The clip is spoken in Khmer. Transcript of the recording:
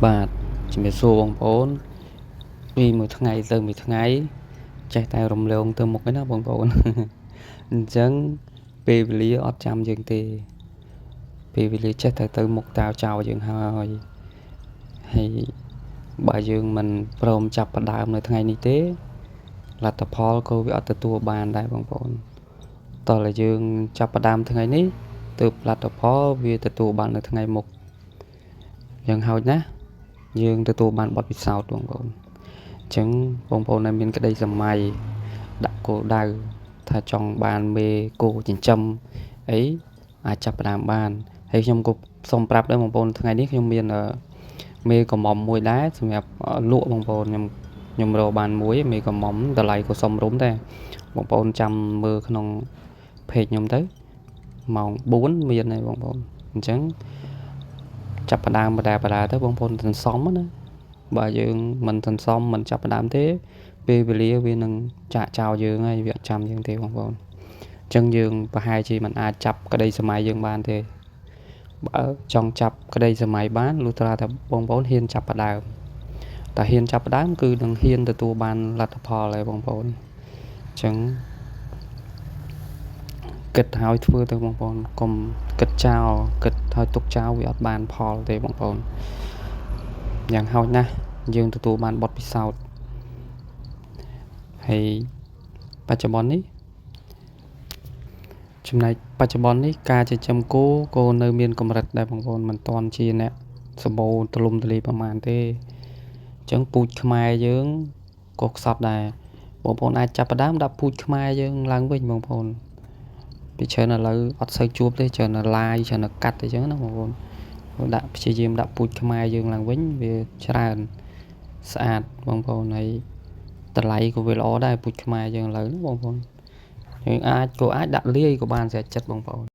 បាទជំរាបសួរបងប្អូនពីមួយថ្ងៃទៅមួយថ្ងៃចេះតែរំលងទៅមុខឯណាបងប្អូន អញ្ចឹងពេលវេលាអត់ចាំយើងទេពេលវេលាចេះតែទៅមុខតាវចោលយើងហើយបើយើងមិនព្រមចាប់ផ្ដើមនៅថ្ងៃនេះទេលទ្ធផលក៏វាអត់ទទួលបានដែរបងប្អូនតោះតែយើងចាប់ផ្ដើមថ្ងៃនេះទើបលទ្ធផលវាទទួលបាននៅថ្ងៃមុខយ៉ាងហោចណាស់យើងទទួលបានបទពិសោធន៍បងប្អូនអញ្ចឹងបងប្អូនដែលមានក្តីសម័យដាក់គោលដៅថាចង់បានមេគោចិញ្ចឹមអីអាចចាប់ផ្ដើមបានហើយខ្ញុំក៏សូមប្រាប់ដែរបងប្អូនថ្ងៃនេះខ្ញុំមានមេកំមុំមួយដែរសម្រាប់លក់បងប្អូនខ្ញុំរកបានមួយមេកំមុំតម្លៃក៏សមរម្យដែរបងប្អូនចាំមើលក្នុង page ខ្ញុំទៅម៉ោង4មានហើយបងប្អូនអញ្ចឹងចាប់ផ្ដើមបដាទៅបងប្អូនសន្សំណាបើយើងមិនសន្សំមិនចាប់ផ្ដើមទេពេលវេលាវានឹងចាក់ចោលយើងហើយវាអត់ចាំយើងទេបងប្អូនអញ្ចឹងយើងប្រហែលជាមិនអាចចាប់ក្តីសម័យយើងបានទេបើចង់ចាប់ក្តីសម័យបានលុះត្រាតែបងប្អូនហ៊ានចាប់ផ្ដើមតែហ៊ានចាប់ផ្ដើមគឺនឹងហ៊ានទទួលបានលទ្ធផលហើយបងប្អូនអញ្ចឹងគិតហើយធ្វើទៅបងប្អូនកុំគិតចោលគិតហើយទុកចោលវាអត់បានផលទេបងប្អូនយ៉ាងហោចណាស់យើងទទួលបានបទពិសោធន៍ហើយបច្ចុប្បន្ននេះចំណែកបច្ចុប្បន្ននេះការចិញ្ចឹមគោក៏នៅមានកម្រិតដែរបងប្អូនមិនតាន់ជាអ្នកសម្បូរទូលំទូលាយប្រហែលទេអញ្ចឹងពូជខ្មែរយើងក៏ខ្សត់ដែរបងប្អូនអាចចាប់ផ្ដើមដាក់ពូជខ្មែរយើងឡើងវិញបងប្អូនពីច្រើនឥឡូវអត់សូវជួបទេច្រើនតែឡាយច្រើនតែកាត់អញ្ចឹងណាបងប្អូនដាក់ព្យាយាមដាក់ពូជខ្មែរយើងឡើងវិញវាច្រើនស្អាតបងប្អូនហើយតម្លៃក៏វាល្អដែរពូជខ្មែរយើងឥឡូវបងប្អូនយើងអាចដាក់លាយក៏បានស្រេចចិត្តបងប្អូន